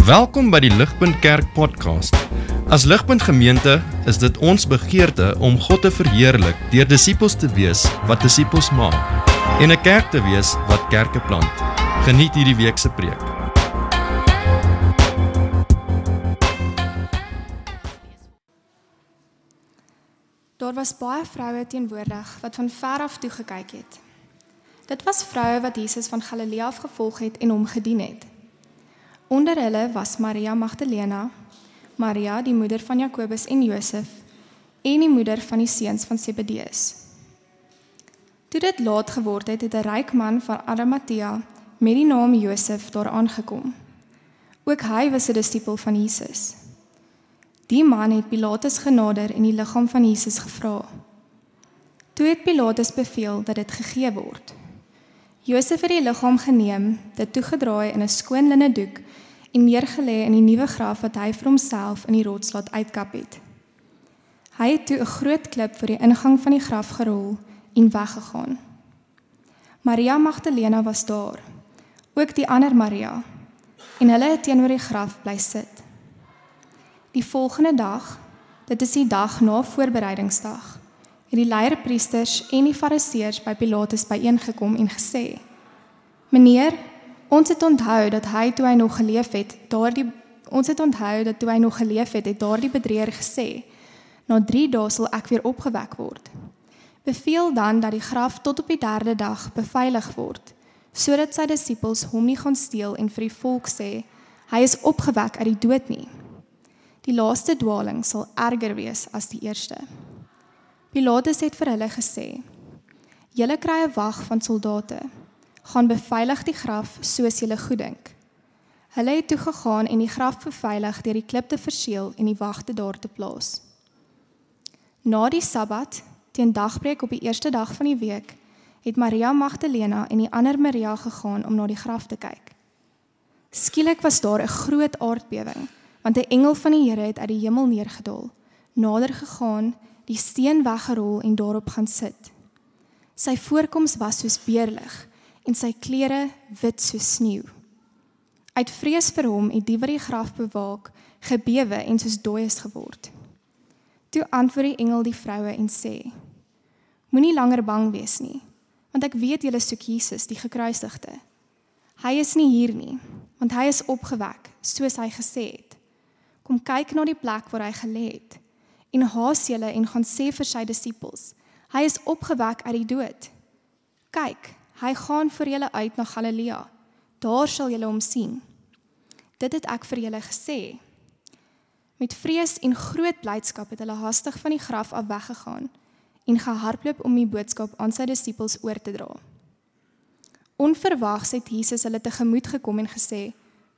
Welkom by die Ligpunt Kerk podcast. As Ligpunt gemeente is dit ons begeerte om God te verheerlik deur disippels te wees wat disippels maak en 'n kerk te wees wat kerke plant. Geniet hierdie week se preek. Daar was baie vroue teenwoordig wat van ver af toe gekyk het. Dit was vroue wat Jesus van Galilea af gevolg het en hom gedien het. Onder hulle was Maria Magdalena, Maria die moeder van Jakobus en Josef en die moeder van die seuns van Zebedeus. Toe dit laat geword het, het 'n ryk man van Arimatea met die naam Josef daar aangekom. Ook hy was 'n disipel van Jesus. Die man het Pilatus genader en die liggaam van Jesus gevra. Toe het Pilatus beveel dat dit gegee word. Josef het die liggaam geneem, dit toegedraai in 'n skoon linne doek en neergelê in die nuwe graf wat hy vir homself in die rots laat uitkap het. Hy het toe 'n groot klip voor die ingang van die graf gerol en weggegaan. Maria Magdalena was daar, ook die ander Maria, en hulle het teenoor die graf bly sit. Die volgende dag, dit is die dag na voorbereidingsdag, het die leierpriesters en die fariseërs by Pilatus byeengekom en gesê: Meneer, ons het onthou dat toe hy nog geleef het, daardie bedrieger gesê: Na 3 dae sal ek weer opgewek word. Beveel dan dat die graf tot op die 3de dag beveilig word, sodat sy disippels hom nie gaan steel en vir die volk sê: Hy is opgewek uit die dood nie. Die laaste dwaling sal erger wees as die eerste. Pilatus het vir hulle gesê: Julle kry 'n wag van soldate, gaan beveilig die graf soos julle goeddink. Hulle het toe gegaan en die graf beveilig deur die klip te verseël en die wagte daar te plaas. Na die Sabbat, teen dagbreek op die eerste dag van die week, het Maria Magdalena en die ander Maria gegaan om na die graf te kyk. Skielik was daar 'n groot aardbewing, want 'n engel van die Here het uit die hemel neergedaal, nader gegaan, die steen weggerol en daarop gaan sit. Sy voorkoms was soos weerlig en sy klere wit soos sneeu. Uit vrees vir hom het die wat die graf bewaak, gebewe en soos dooies geword. Toe antwoord die engel die vroue en sê: Moenie langer bang wees nie, want ek weet julle soek Jesus, die gekruisigde. Hy is nie hier nie, want hy is opgewek, soos hy gesê het. Kom kyk na die plek waar hy gelê het, en haas julle en gaan sê vir sy disippels: Hy is opgewek uit die dood. Kyk, hy gaan vir julle uit na Galilea, daar sal julle hom sien. Dit het ek vir julle gesê. Met vrees en groot blydskap het hulle hastig van die graf af weggegaan en gehardloop om die boodskap aan sy disippels oor te dra. Onverwags het Jesus hulle tegemoet gekom en gesê: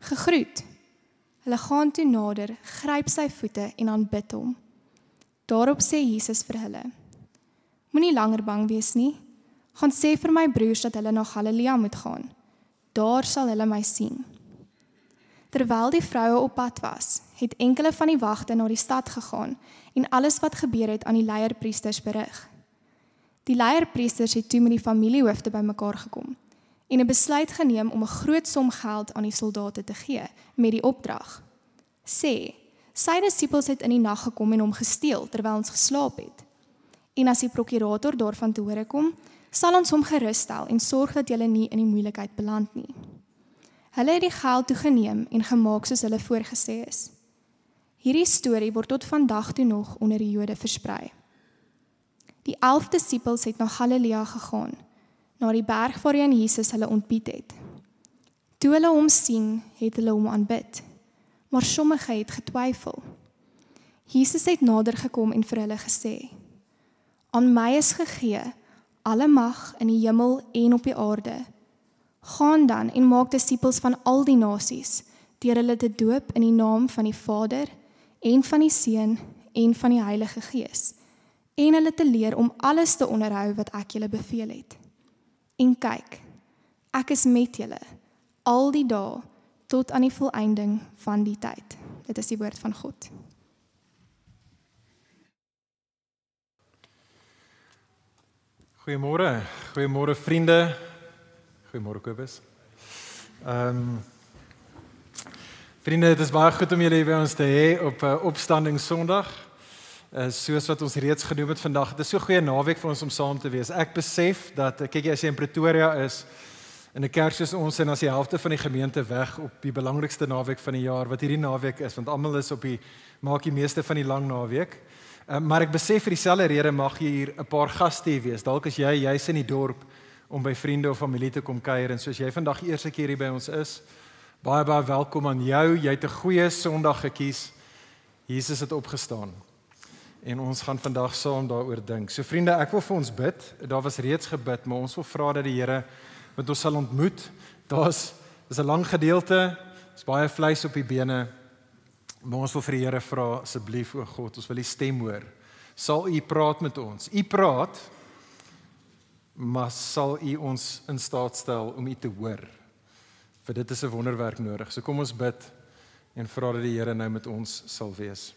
Gegroet. Hulle gaan toe nader, gryp sy voete en aanbid hom. Daarop sê Jesus vir hulle: Moenie langer bang wees nie. Gaan sê vir my broers dat hulle na Galilea moet gaan. Daar sal hulle my sien. Terwyl die vroue op pad was, het enkele van die wagte na die stad gegaan en alles wat gebeur het aan die leierpriesters berig. Die leierpriesters het toe met die familiehoofde bymekaar gekom en 'n besluit geneem om 'n groot som geld aan die soldate te gee met die opdrag: Sê, sy disippels het in die nag gekom en hom gesteel terwyl ons geslaap het. En as die prokurator daarvan te hore kom, sal ons hom gerusstel en sorg dat julle nie in die moeilikheid beland nie. Hulle het die geld toegeneem en gemaak soos hulle voorgesê is. Hierdie storie word tot vandag toe nog onder die Jode versprei. Die 11 disippels het na Galilea gegaan, na die berg waarheen Jesus hulle ontbied het. Toe hulle hom sien, het hulle hom aanbid, maar sommige het getwyfel. Jesus het nader gekom en vir hulle gesê: Aan my is gegee alle mag in die hemel en op die aarde. Gaan dan en maak disippels van al die nasies, deur hulle te doop in die naam van die Vader en van die Seun en van die Heilige Gees, en hulle te leer om alles te onderhou wat ek julle beveel het. En kyk, ek is met julle al die dae tot aan die volëinding van die tyd. Dit is die woord van God. Goeiemôre vriende. Goeiemôre Kobus. Vriende, het is baie goed om julle hier by ons te hê op Opstanding Sondag. Soos wat ons reeds genoem het vandag, dit is so 'n goeie naweek vir ons om saam te wees. Ek besef dat, kyk jy, as jy in Pretoria is, in 'n kerk soos ons, en as die helfte van die gemeente weg op die belangrikste naweek van die jaar, wat hierdie naweek is, want almal is maak die meeste van die lang naweek. Maar ek besef vir dieselfde rede mag hier 'n paar gaste hier wees. Dalk is jy's in die dorp om by vriende of familie te kom kuier, en soos jy vandag die eerste keer hier by ons is, baie welkom aan jou. Jy het 'n goeie Sondag gekies. Jesus het opgestaan. En ons gaan vandag saam daaroor dink. So vriende, ek wil vir ons bid. Daar was reeds gebid, maar ons wil vra dat die Here met ons sal ontmoet. Dis 'n lang gedeelte. Daar's baie vleis op die bene. Maar ons wil vir die Here vra, asseblief, o God, ons wil die stem hoor. Sal U praat met ons? U praat, maar sal U ons in staat stel om U te hoor? Vir dit is 'n wonderwerk nodig. So kom ons bid en vra dat die Here nou met ons sal wees.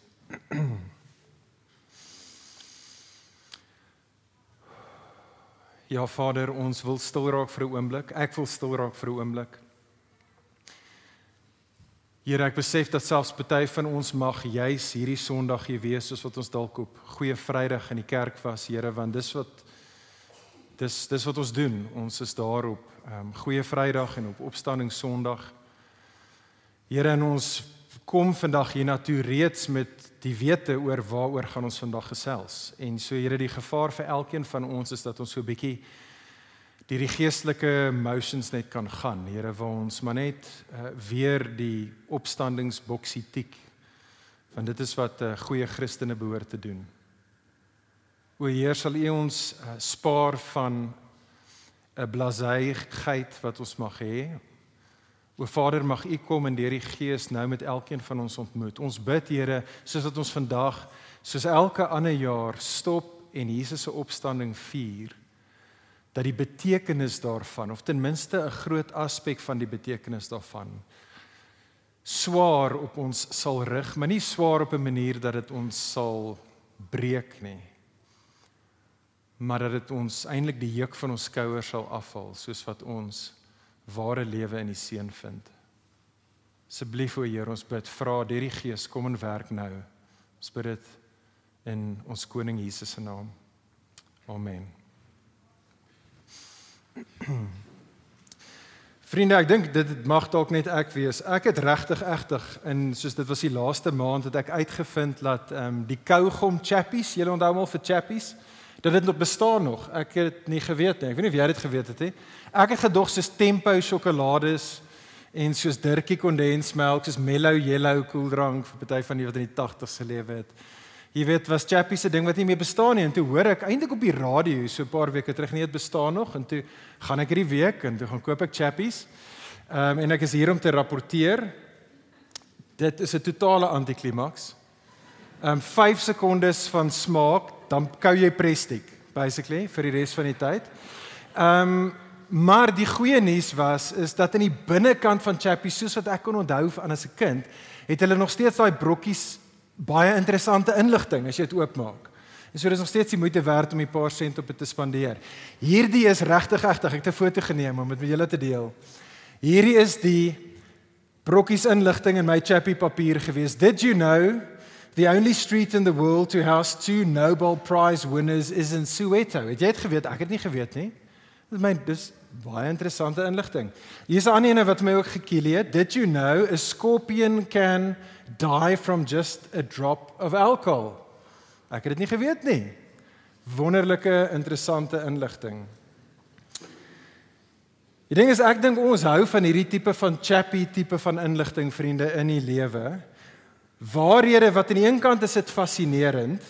Ja, Vader, ons wil stil raak vir 'n oomblik. Ek wil stil raak vir 'n oomblik. Here, ek besef dat selfs party van ons mag juis hierdie Sondag hier wees, soos wat ons dalk op Goeie Vrydag in die kerk was, Here, want dis wat ons doen. Ons is daar op Goeie Vrydag en op Opstanding Sondag. Here, en ons kom vandag hiernatoe reeds met die wete oor waaroor gaan ons vandag gesels. En so, Here, die gevaar vir elkeen van ons is dat ons so 'n bietjie die geestelike motions net kan gaan. Here, waar ons maar net weer die opstandingsboksie tik. Want dit is wat goeie Christene behoort te doen. O Heer, sal U ons spaar van 'n blaseigheid wat ons mag hê. O Vader, mag U kom en deur die Gees nou met elkeen van ons ontmoet. Ons bid, Here, soos dat ons vandag, soos elke ander jaar, stop en Jesus se opstanding vier, dat die betekenis daarvan, of ten minste 'n groot aspek van die betekenis daarvan, swaar op ons sal rig, maar nie swaar op 'n manier dat dit ons sal breek nie, maar dat dit ons eintlik die juk van ons skouers sal afval, soos wat ons ware lewe in die Seun vind. Asseblief, o Heer, ons bid, vra deur die Gees, kom en werk nou. Ons bid dit in ons Koning Jesus se naam. Amen. Vriende, ek dink dit mag dalk net ek wees. Ek het regtig, en soos dit was die laaste maand, het ek uitgevind dat die Kaugom chappies, julle onthou al vir chappies, dat dit nog bestaan nog. Ek het nie geweet nie. Ek weet nie of jy dit geweet het nie. Ek het gedog soos Tempo sjokolades en soos Dirkie kondensmelk, soos Mellow Yellow koeldrank vir party van die wat in die 80's gelewe het. Jy weet, was chappies se ding wat nie meer bestaan nie, en toe hoor ek eintlik op die radio so 'n paar weke terug nie, dit bestaan nog, en toe gaan ek hierdie week en toe gaan koop ek chappies. En ek is hier om te rapporteer. Dit is 'n totale antiklimaks. 5 sekondes van smaak, dan kou jy Prestig, basically, vir die res van die tyd. Maar die goeie nuus is dat in die binnekant van chappies, soos wat ek kon onthou van as 'n kind, het hulle nog steeds daai brokkies baie interessante inligting as jy dit oopmaak. En so dis nog steeds die moeite werd om 'n paar sent op dit te spandeer. Hierdie is regtig, ek het 'n foto geneem om dit met julle te deel. Hierdie is die brokkies inligting in my chappie papier gewees. Did you know the only street in the world to house 2 Nobel Prize winners is in Soweto? Het jy dit geweet? Ek het nie geweet nie. Dis baie interessante inligting. Hier is 'n ander ene wat my ook gekiel het. Did you know a scorpion can die from just a drop of alcohol? Ek het dit nie geweet nie. Wonderlike, interessante inligting. Die ding is, ek dink ons hou van hierdie tipe van chappy tipe van inligting, vriende, in die lewe. Waarhede wat aan die een kant is dit fascinerend,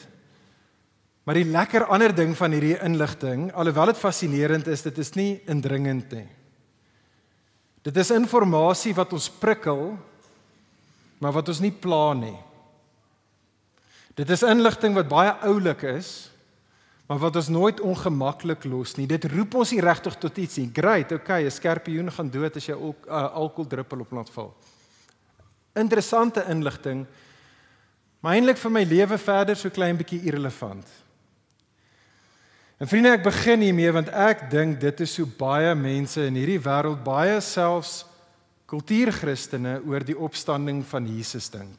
maar die lekker ander ding van hierdie inligting, alhoewel dit fascinerend is, dit is nie indringend nie. Dit is inligting wat ons prikkel, maar wat ons nie pla nie. Dit is inligting wat baie oulik is, maar wat ons nooit ongemaklik los nie. Dit roep ons nie regtig tot iets nie. Great, okay, 'n skorpioen gaan dood as jy alkoholdruppel op laat val. Interessante inligting, maar eintlik vir my lewe verder so klein bietjie irrelevant. En vriende, ek begin hiermee want ek dink dit is so baie mense in hierdie wêreld, baie selfs kultuurchristene oor die opstanding van Jesus dink.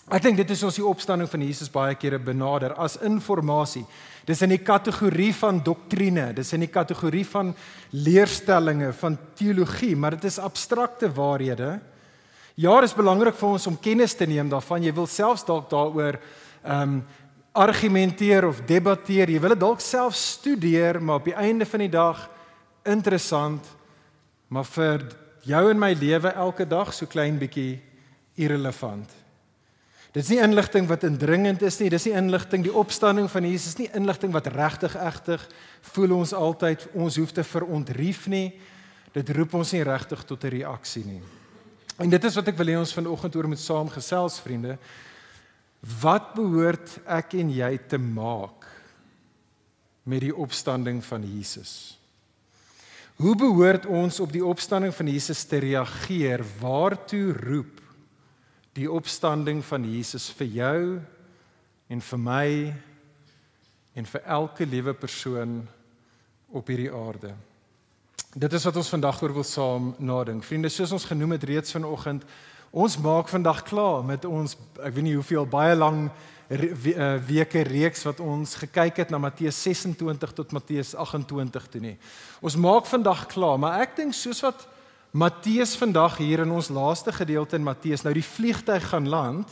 Ek dink dit is ons die opstanding van Jesus baie kere benader as informasie. Dis in die kategorie van doktrine, dis in die kategorie van leerstellinge, van teologie, maar dit is abstrakte waarhede. Ja, dit is belangrik vir ons om kennis te neem daarvan. Jy wil selfs dalk daaroor argumenteer of debatteer. Jy wil dit dalk self studeer, maar op die einde van die dag interessant, maar vir jou en my lewe elke dag so klein bietjie irrelevant. Dit is nie inligting wat indringend is nie, dis nie inligting, die opstanding van Jesus, nie inligting wat regtig voel ons altyd, ons hoef te verontrief nie, dit roep ons nie regtig tot 'n reaksie nie. En dit is wat ek wil hê ons vanoggend oor met saam gesels, vriende. Wat behoort ek en jy te maak met die opstanding van Jesus? Hoe behoort ons op die opstanding van Jesus te reageer? Waartoe roep die opstanding van Jesus vir jou en vir my en vir elke liewe persoon op hierdie aarde? Dit is wat ons vandag oor wil saam nadink. Vriende, soos ons genoem het reeds vanoggend, ons maak vandag klaar met ons, ek weet nie hoeveel, baie lang weke reeks wat ons gekyk het na Matteus 26 tot Matteus 28 toe nie. Ons maak vandag klaar, maar ek dink soos wat Matteus vandag hier in ons laaste gedeelte in Matteus nou die vliegtuig gaan land,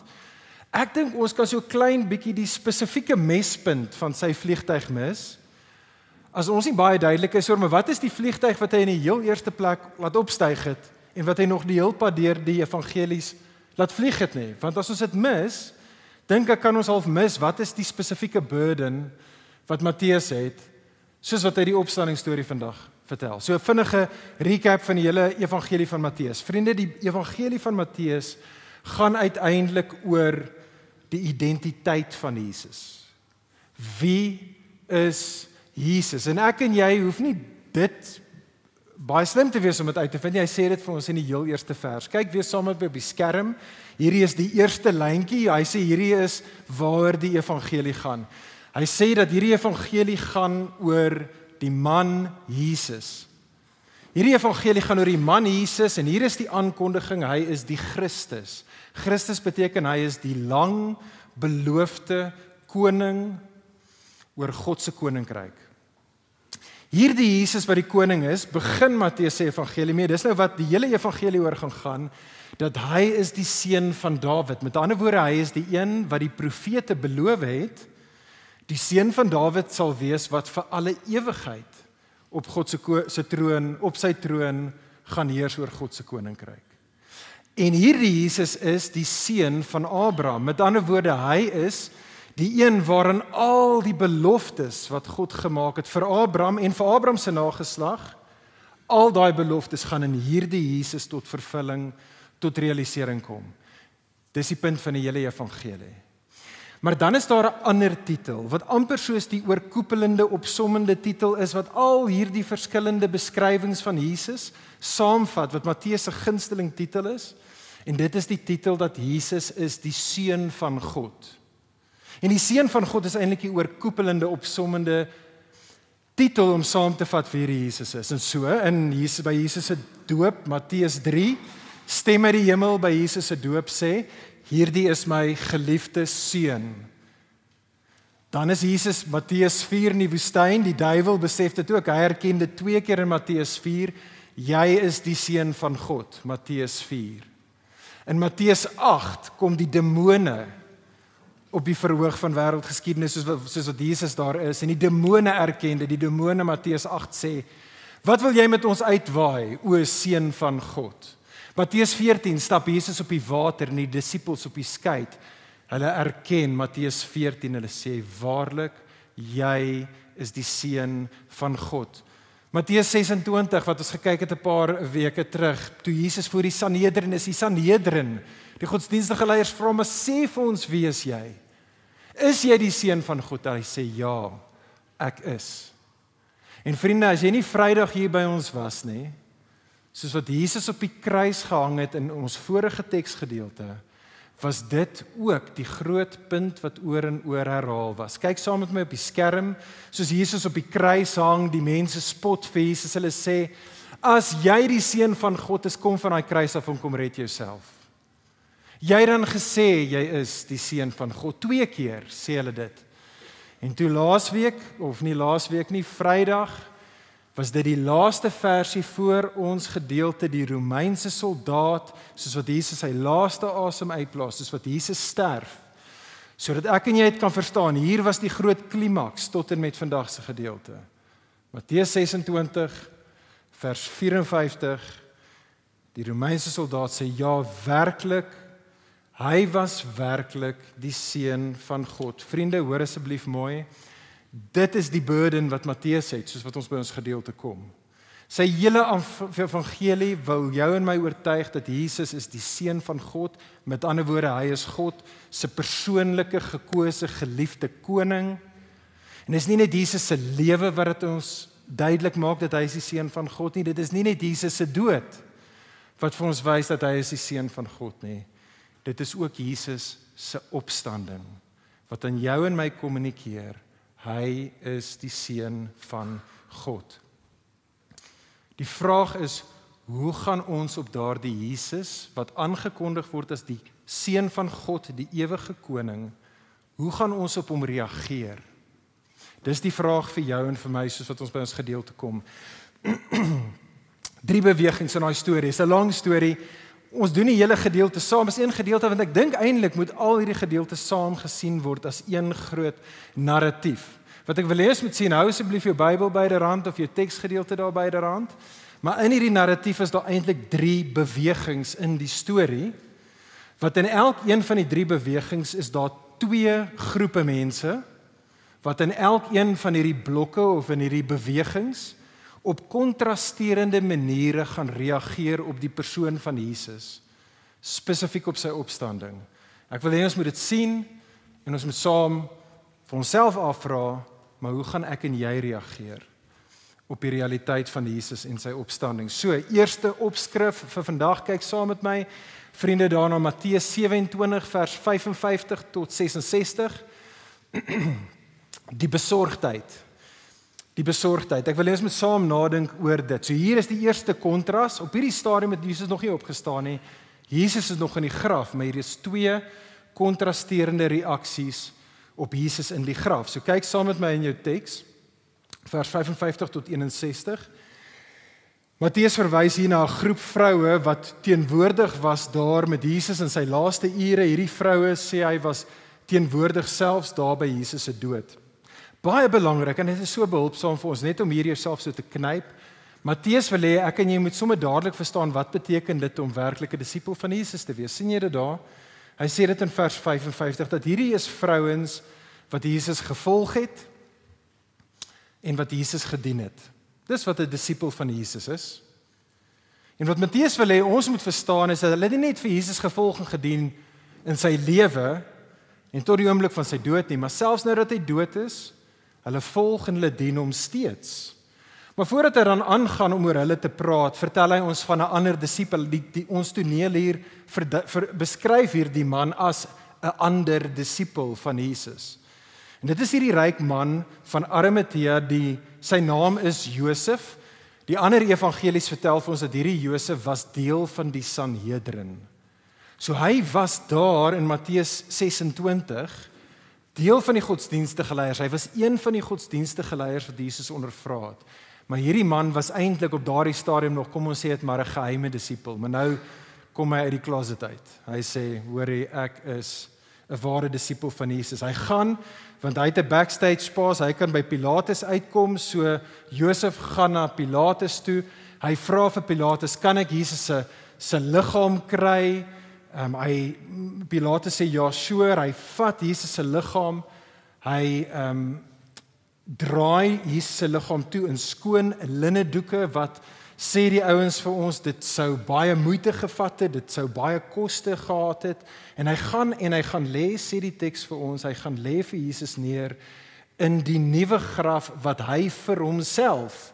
ek dink ons kan so klein bietjie die spesifieke mespunt van sy vliegtuig mis. As ons nie baie duidelik is oor, maar wat is die vliegtuig wat hy in die heel eerste plek laat opstyg het en wat hy nog die heel pad deur die evangelies laat vlieg het nie? Want as ons dit mis, dink ek kan ons half mis wat is die spesifieke burden wat Matteus het, soos wat hy die opstandingsstorie vandag vertel. So 'n vinnige recap van die hele evangelie van Matteus. Vriende, die evangelie van Matteus gaan uiteindelik oor die identiteit van Jesus. Wie is Jesus? En ek en jy hoef nie dit baie slim te wees om dit uit te vind. Hy sê dit vir ons in die heel eerste vers. Kyk weer saam met my op die skerm. Hierdie is die eerste lyntjie. Hy sê hierdie is waar die evangelie gaan. Hy sê dat hierdie evangelie gaan oor die man Jesus. Hierdie evangelie gaan oor die man Jesus en hier is die aankondiging, hy is die Christus. Christus beteken hy is die lang beloofde koning oor God se koninkryk. Hierdie Jesus wat die koning is, begin Matteus se evangelie mee. Dis nou wat die hele evangelie oor gaan, dat hy is die seun van Dawid. Met ander woorde, hy is die een wat die profete beloof het, die seun van Dawid sal wees wat vir alle ewigheid op God se troon, op sy troon gaan heers oor God se koninkryk. En hierdie Jesus is die seun van Abraham. Met ander woorde, hy is die een waarin al die beloftes wat God gemaak het vir Abraham en vir Abraham se nageslag, al daai beloftes gaan in hierdie Jesus tot vervulling, tot realisering kom. Dis die punt van die hele evangelie. Maar dan is daar 'n ander titel, wat amper soos die oorkoepelende, opsommende titel is, wat al hierdie verskillende beskrywings van Jesus saamvat, wat Matteus se gunsteling titel is, en dit is die titel dat Jesus is die seun van God. En die seun van God is eintlik die oorkoepelende, opsommende titel om saam te vat vir hierdie Jesus is. En so, by Jesus se doop, Matteus 3, stem uit die hemel by Jesus se doop sê, hierdie is my geliefde seun. Dan is Jesus, Matteus 4 in die woestyn, die duiwel besef dit ook, hy herken dit 2 keer in Matteus 4, jy is die seun van God, Matteus 4. In Matteus 8 kom die demone op die verhoog van wêreldgeskiedenis, soos wat Jesus daar is, en die demone erken dit, die demone Matteus 8 sê, wat wil jy met ons uitwaai, o seun van God? Matteus 14 stap Jesus op die water en die disippels op die skei. Hulle erken Matteus 14, hulle sê, waarlik, jy is die seun van God. Matteus 26, wat ons gekyk het 'n paar weke terug, toe Jesus voor die Sanhedrin is, die Sanhedrin, die godsdienstige leiers vra hom, sê vir ons, wie is jy? Is jy die seun van God? Hy sê, ja, ek is. En vriende, as jy nie Vrydag hier by ons was nie, soos wat Jesus op die kruis gehang het in ons vorige teksgedeelte, was dit ook die groot punt wat oor en oor herhaal was. Kyk saam met my op die skerm, soos Jesus op die kruis hang, die mense spot vir Jesus, hulle sê, as jy die seun van God is, kom van daai kruis af en kom red jouself. Jy het dan gesê, jy is die seun van God. 2 keer sê hulle dit. En toe laasweek, of nie laasweek nie, Vrydag, was dit die laaste versie voor ons gedeelte, die Romeinse soldaat, soos wat Jesus sy laaste asem uitblaas, soos wat Jesus sterf, sodat ek en jy het kan verstaan, hier was die groot klimaks tot en met vandag se gedeelte. Matteus 26, vers 54, die Romeinse soldaat sê, ja, werklik, hy was werklik die seun van God. Vriende, hoor asseblief mooi, dit is die burden wat Matteus het, soos wat ons by ons gedeelte kom. Sy hele evangelie wil jou en my oortuig dat Jesus is die seun van God, met ander woorde, hy is God se persoonlike, gekose, geliefde koning. En dit is nie net Jesus se lewe wat dit ons duidelik maak dat hy is die seun van God nie, dit is nie net Jesus se dood wat vir ons wys dat hy is die seun van God nie. Dit is ook Jesus se opstanding, wat aan jou en my kommunikeer, hy is die seun van God. Die vraag is, hoe gaan ons op daardie Jesus, wat aangekondig word as die seun van God, die ewige koning, hoe gaan ons op hom reageer? Dis die vraag vir jou en vir my, soos wat ons by ons gedeelte kom. 3 bewegings in daai storie, is 'n lang storie. Ons doen die hele gedeelte saam, is een gedeelte, want ek dink eintlik moet al hierdie gedeeltes saam gesien word as een groot narratief. Wat ek wil hê is moet sien, hou asseblief jou Bybel byderhand of jou teksgedeelte daar byderhand. Maar in hierdie narratief is daar eintlik 3 bewegings in die storie. Wat in elkeen van die 3 bewegings is daar 2 groepe mense wat in elkeen van hierdie blokke of in hierdie bewegings op kontrasterende maniere gaan reageer op die persoon van Jesus, spesifiek op sy opstanding. Ek wil hê ons moet dit sien en ons moet saam vir onsself afvra, maar hoe gaan ek en jy reageer op die realiteit van Jesus en sy opstanding? So, eerste opskrif vir vandag, kyk saam met my, vriende, daarna Matteus 27 vers 55 tot 66. Die besorgdheid. Die besorgdheid. Ek wil hê ons moet saam nadink oor dit. So hier is die eerste kontras. Op hierdie stadium het Jesus nog nie opgestaan nie. Jesus is nog in die graf, maar hier is 2 kontrasterende reaksies op Jesus in die graf. So kyk saam met my in jou teks, vers 55 tot 61. Matteus verwys hier na 'n groep vroue wat teenwoordig was daar met Jesus in sy laaste ure. Hierdie vroue sê hy was teenwoordig selfs daar by Jesus se dood. Baie belangrik, en dit is so behulpsaam vir ons, net om hier jouself so te knyp. Matteus wil hê, ek en jy moet sommer dadelik verstaan, wat beteken dit om werklik 'n disipel van Jesus te wees. Sien jy dit daar? Hy sê dit in vers 55, dat hierdie is vrouens wat Jesus gevolg het, en wat Jesus gedien het. Dis wat 'n disipel van Jesus is. En wat Matteus wil hê, ons moet verstaan, is dat hulle nie net vir Jesus gevolg en gedien in sy lewe, en tot die oomblik van sy dood nie, maar selfs nou dat hy dood is, hulle volg en hulle dien hom steeds. Maar voordat hy dan aangaan om oor hulle te praat, vertel hy ons van 'n ander disipel. Ons toneel hier beskryf hier die man as 'n ander disipel van Jesus. En dit is hierdie ryk man van Arimatea, sy naam is Josef. Die ander evangelies vertel vir ons dat hierdie Josef was deel van die Sanhedrin. So hy was daar in Matteus 26 deel van die godsdienstige leiers. Hy was een van die godsdienstige leiers wat Jesus ondervra het. Maar hierdie man was eintlik op daardie stadium nog, kom ons sê dit maar 'n geheime disipel. Maar nou kom hy uit die closet uit. Hy sê, hoorie, ek is 'n ware disipel van Jesus. Hy gaan, want hy het 'n backstage pass, hy kan by Pilatus uitkom, so Josef gaan na Pilatus toe. Hy vra vir Pilatus, kan ek Jesus se liggaam kry? Pilatus sê ja, sure, hy vat Jesus se liggaam, hy draai Jesus se liggaam toe in skoon linnedoeke, wat sê die ouens vir ons, dit sou baie moeite gevat het, dit sou baie koste gehad het, en hy gaan lê, sê die teks vir ons, hy gaan lê vir Jesus neer in die nuwe graf wat hy vir homself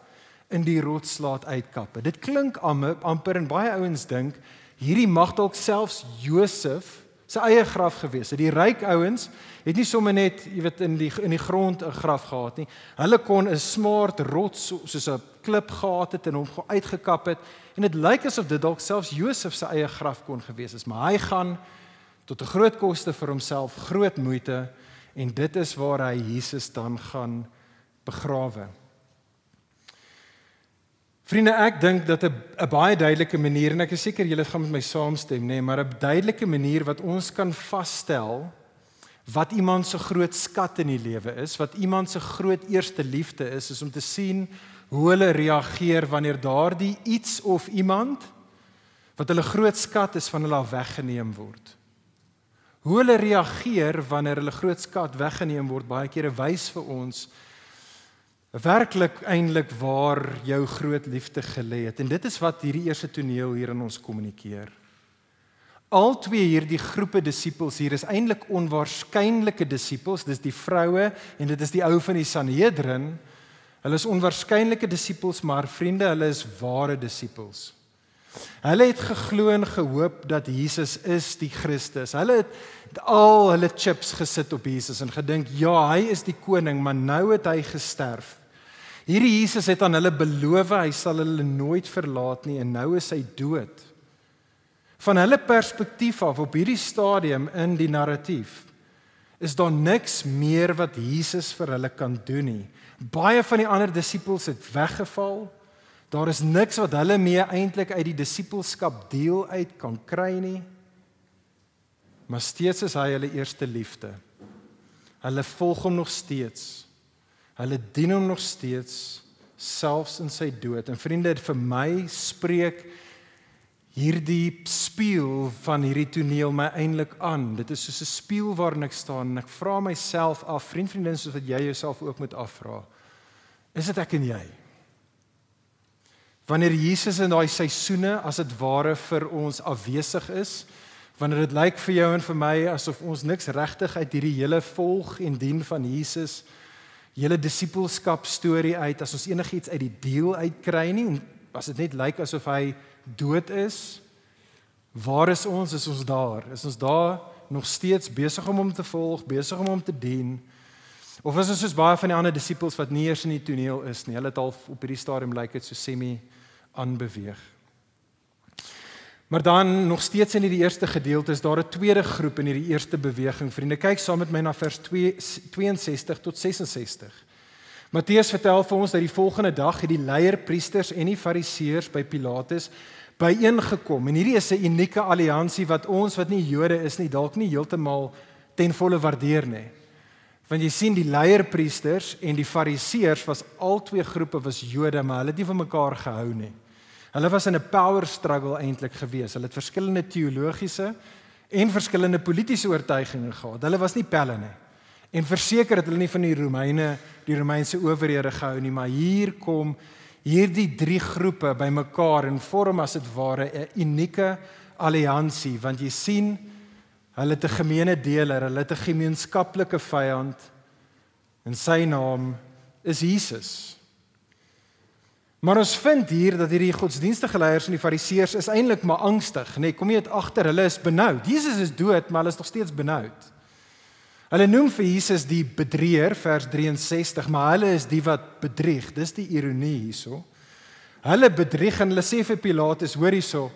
in die rots laat uitkappe. Dit klink amper, en baie ouens dink, hierdie mag dalk selfs Josef sy eie graf gewees. Die ryk ouens het nie sommer net, jy weet, in die grond 'n graf gehad nie. Hulle kon 'n smart rots soos 'n klip gehad het en hom uitgekap het, en dit lyk asof dit dalk selfs Josef sy eie graf kon gewees is, maar hy gaan tot 'n groot koste vir homself, groot moeite, en dit is waar hy Jesus dan gaan begrawe. Vriende, ek dink dat 'n baie duidelike manier, en ek is seker julle gaan met my saamstem, nee, maar 'n duidelike manier wat ons kan vasstel wat iemand se groot skat in die lewe is, wat iemand se groot eerste liefde is om te sien hoe hulle reageer wanneer daardie iets of iemand wat hulle groot skat is van hulle af weggeneem word. Hoe hulle reageer wanneer hulle groot skat weggeneem word, baie kere wys vir ons werklik eintlik waar jou groot liefde gelê het. En dit is wat hierdie eerste toneel hier in ons kommunikeer. Al twee hierdie groepe disippels hier is eintlik onwaarskynlike disippels, dis die vroue en dit is die ou van die Sanhedrin. Hulle is onwaarskynlike disippels, maar vriende, hulle is ware disippels. Hulle het geglo en gehoop dat Jesus is die Christus. Hulle het al hulle chips gesit op Jesus en gedink, ja, hy is die koning, maar nou het hy gesterf. Hierdie Jesus het aan hulle beloof, hy sal hulle nooit verlaat nie, en nou is hy dood. Van hulle perspektief af, op hierdie stadium in die narratief, is daar niks meer wat Jesus vir hulle kan doen nie. Baie van die ander disippels het weggeval, daar is niks wat hulle mee eintlik uit die disippelskap deel uit kan kry nie, maar steeds is hy hulle eerste liefde. Hulle volg hom nog steeds, hulle dien hom nog steeds, selfs in sy dood. En vriende, vir my spreek hierdie spieël van hierdie toneel my eintlik aan. Dit is soos 'n spieël waarin ek staan en ek vra myself af, vriendin, soos wat jy jouself ook moet afvra. Is dit ek en jy? Wanneer Jesus in daai seisoene as dit ware vir ons afwesig is, wanneer dit lyk vir jou en vir my asof ons niks regtig uit hierdie hele volg en dien van Jesus, hele disippelskap storie uit, as ons enigiets uit die deel uitkry nie, as dit net lyk asof hy dood is, waar is ons? Is ons daar? Is ons daar nog steeds besig om hom te volg, besig om hom te dien? Of is ons soos baie van die ander disippels wat nie eers in die toneel is nie? Hulle het al op hierdie stadium lyk dit so semi-aanbeweeg. Maar dan, nog steeds in die eerste gedeelte, is daar 'n tweede groep in hierdie eerste beweging. Vriende, kyk saam met my na vers 62 tot 66. Matteus vertel vir ons dat die volgende dag het die leierpriesters en die fariseërs by Pilatus byeengekom. En hierdie is 'n unieke alliansie wat ons wat nie Jode is nie, dalk nie heeltemal ten volle waardeer nie. Want jy sien, die leierpriesters en die fariseërs was al twee groepe was Jode, maar hulle het nie van mekaar gehou nie. Hulle was in 'n power struggle eintlik gewees. Hulle het verskillende teologiese en verskillende politieke oortuigings gehad. Hulle was nie pelle nie. En verseker het hulle nie van die Romeinse owerhede gehou nie, maar hier kom hierdie drie groepe bymekaar en vorm as dit ware 'n unieke alliansie, want jy sien, hulle het 'n gemeene deler, hulle het 'n gemeenskaplike vyand, en sy naam is Jesus. Maar ons vind hier dat hierdie godsdienstige leiers en die fariseërs is eintlik maar angstig, nee, kom jy dit agter, hulle is benoud. Jesus is dood, maar hulle is nog steeds benoud. Hulle noem vir Jesus die bedrieër, vers 63, maar hulle is die wat bedrieg. Dis die ironie hierso. Hulle bedrieg en hulle sê vir Pilatus, hoor hierso,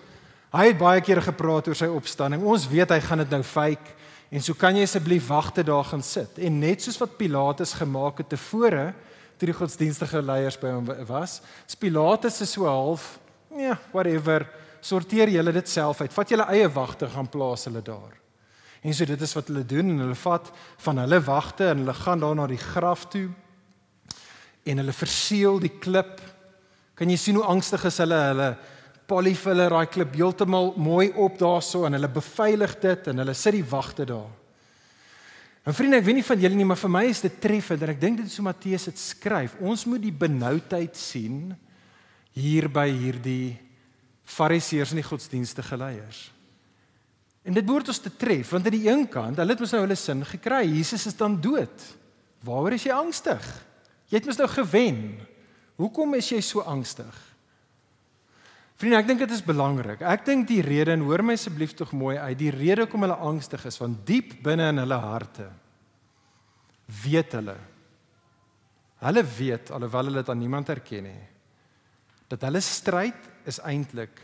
hy het baie keer gepraat oor sy opstanding. Ons weet hy gaan dit nou fake, en so kan jy asseblief wagte daar gaan sit. En net soos wat Pilatus gemaak het tevore, toe die godsdienstige leiers by hom was, is Pilatus is so half, ja, whatever, sorteer julle dit self uit, vat julle eie wagte, gaan plaas hulle daar. En so dit is wat hulle doen, en hulle vat van hulle wagte, en hulle gaan daar na die graf toe, en hulle verseël die klip. Kan jy sien hoe angstig is hulle polief hulle daai klip heeltemal mooi op daarso, en hulle beveilig dit, en hulle sit die wagte daar. En vriende, ek weet nie van julle nie, maar vir my is dit treffend, en ek dink dit is hoe Matteus dit skryf. Ons moet die benoudheid sien, hier by hierdie fariseërs en die godsdienstige leiers. En dit behoort ons te tref, want aan die een kant, hulle het mos nou hulle sin gekry, Jesus is dan dood. Waaroor is jy angstig? Jy het mos nou gewen. Hoekom is jy so angstig? Vriende, ek dink dit is belangrik. Ek dink die rede, en hoor my asseblief tog mooi uit, die rede hoekom hulle angstig is, want diep binne in hulle harte, weet hulle weet, alhoewel hulle dit aan niemand erken nie, dat hulle stryd is eintlik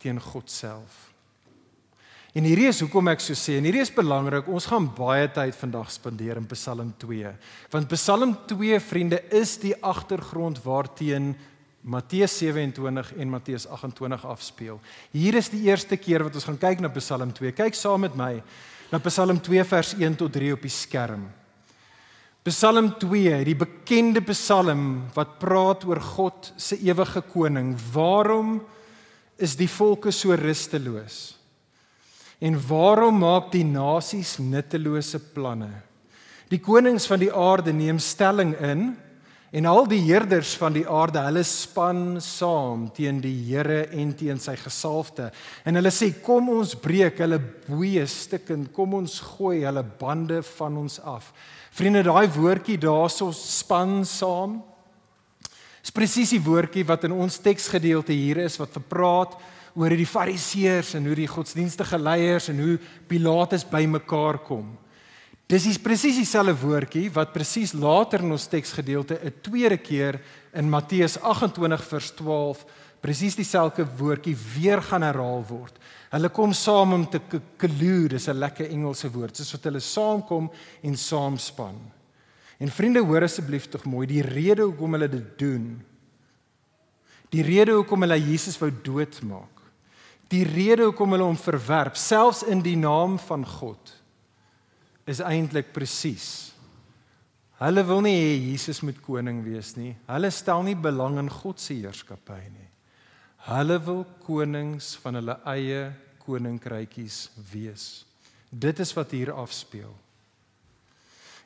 teen God self. En hierdie is hoekom ek so sê, en hierdie is belangrik, ons gaan baie tyd vandag spandeer in Psalm 2, want Psalm 2, vriende, is die agtergrond waarteen Matteus 27 en Matteus 28 afspeel. Hier is die eerste keer wat ons gaan kyk na Psalm 2. Kyk saam met my na Psalm 2 vers 1 tot 3 op die skerm. Psalm 2, die bekende psalm wat praat oor God se ewige koning. Waarom is die volke so rusteloos? En waarom maak die nasies nuttelose planne? Die konings van die aarde neem stelling in, en al die heerders van die aarde, hulle span saam teen die Here en teen sy gesalfde. En hulle sê, kom ons breek hulle boeie stukkend, kom ons gooi hulle bande van ons af. Vriende, daai woordjie daarso, span saam, is presies die woordjie wat in ons teksgedeelte hier is, wat verpraat oor die fariseërs en hoe die godsdienstige leiers en hoe Pilatus bymekaar kom. Dis presies dieselfde woordjie wat presies later in ons teksgedeelte 'n tweede keer in Matteus 28 vers 12 presies dieselfde woordjie weer gaan herhaal word. Hulle kom saam om te collude, dis 'n lekker Engelse woord, soos wat hulle saamkom en saamspan. En vriende, hoor asseblief tog mooi, die rede hoekom hulle dit doen, die rede hoekom hulle Jesus wou doodmaak, die rede hoekom hulle hom verwerp, selfs in die naam van God, is eintlik presies. Hulle wil nie hê Jesus moet koning wees nie. Hulle stel nie belang in God se heerskappy nie. Hulle wil konings van hulle eie koninkrykies wees. Dit is wat hier afspeel.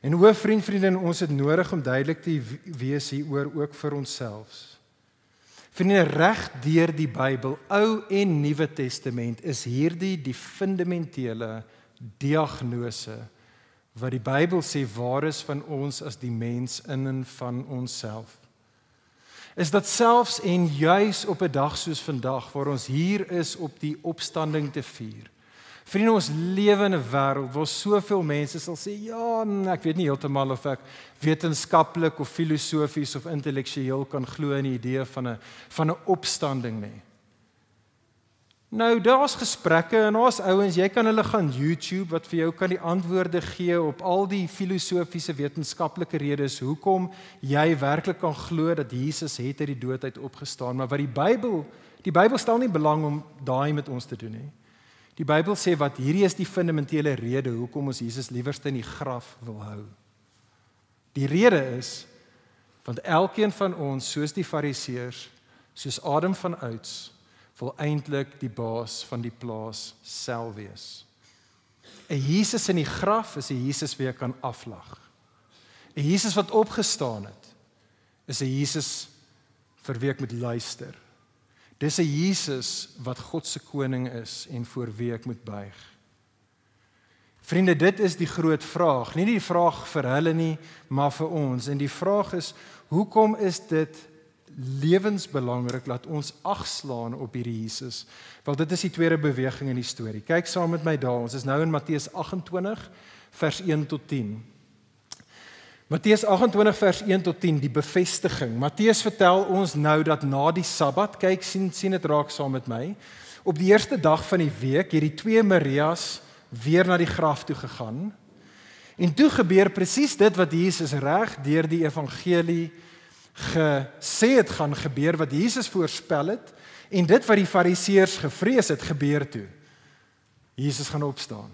En o, vriendin, ons het nodig om duidelik te wees hieroor ook vir onsself. Vriende, reg deur die Bybel, Ou en Nuwe Testament, is hierdie die fundamentele diagnose wat die Bybel sê waar is van ons as die mens in en van onsself. Is dat selfs en juis op 'n dag soos vandag, waar ons hier is op die opstanding te vier. Vriende, ons lewe in 'n wêreld waar soveel mense sal sê, ja, ek weet nie heeltemal of ek wetenskaplik of filosofies of intellektueel kan glo in die idee van 'n opstanding nie. Nou, daar's gesprekke en daar's ouens, jy kan hulle gaan YouTube wat vir jou kan die antwoorde gee op al die filosofiese wetenskaplike redes hoekom jy werklik kan glo dat Jesus het uit die dood uit opgestaan, maar wat die Bybel stel nie belang om daai met ons te doen nie. Die Bybel sê wat hierdie is die fundamentele rede hoekom ons Jesus liewerste in die graf wil hou. Die rede is want elkeen van ons, soos die Fariseërs, soos Adam van ouds, wil eintlik die baas van die plaas self wees. 'n Jesus in die graf is 'n Jesus wie jy kan aflag. 'n Jesus wat opgestaan het, is 'n Jesus vir wie ek moet luister. Dis 'n Jesus wat God se koning is en voor wie ek moet buig. Vriende, dit is die groot vraag, nie die vraag vir hulle nie, maar vir ons. En die vraag is, hoekom is dit lewensbelangrik dat ons agslaan op hierdie Jesus? Wel, dit is die tweede beweging in die storie. Kyk saam met my daar, ons is nou in Matteus 28 vers 1 tot 10. Matteus 28 vers 1 tot 10, die bevestiging. Matteus vertel ons nou dat na die Sabbat, kyk, sien dit raak saam met my, op die eerste dag van die week, hierdie twee Marias weer na die graf toe gegaan, en toe gebeur presies dit wat Jesus reg deur die evangelie gesê het gaan gebeur, wat Jesus voorspel het, en dit wat die Fariseërs gevrees het, gebeur toe. Jesus gaan opstaan.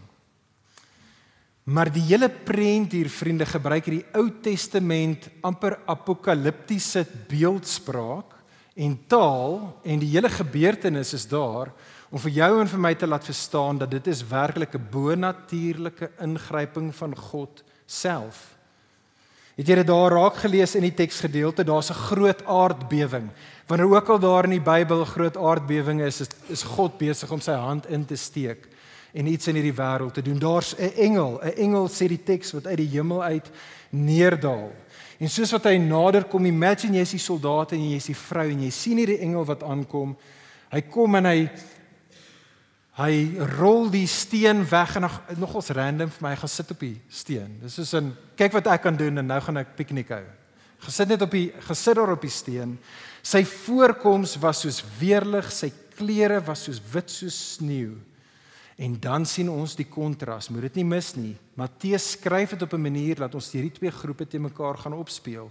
Maar die hele prent hier, vriende, gebruik hierdie Ou Testament amper apokaliptiese beeldspraak en taal, en die hele gebeurtenis is daar, om vir jou en vir my te laat verstaan dat dit is werklik 'n bonatuurlike ingryping van God self. Het jy dit daar raak gelees in die teksgedeelte, daar's 'n groot aardbewing. Wanneer ook al daar in die Bybel 'n groot aardbewing is God besig om sy hand in te steek en iets in hierdie wêreld te doen. Daar's 'n engel sê die teks wat uit die hemel uit neerdal. En soos wat hy nader kom, imagine jy is die soldaat en jy is die vrou en jy sien hierdie engel wat aankom. Hy kom en hy rol die steen weg en nogals random vir my, hy gaan sit op die steen. Dis soos kyk wat ek kan doen en nou gaan ek piknik hou. Gesit daar op die steen. Sy voorkoms was soos weerlig, sy klere was soos wit soos sneeu. En dan sien ons die kontras, moet dit nie mis nie. Matteus skryf dit op 'n manier dat ons hierdie twee groepe te mekaar gaan opspeel.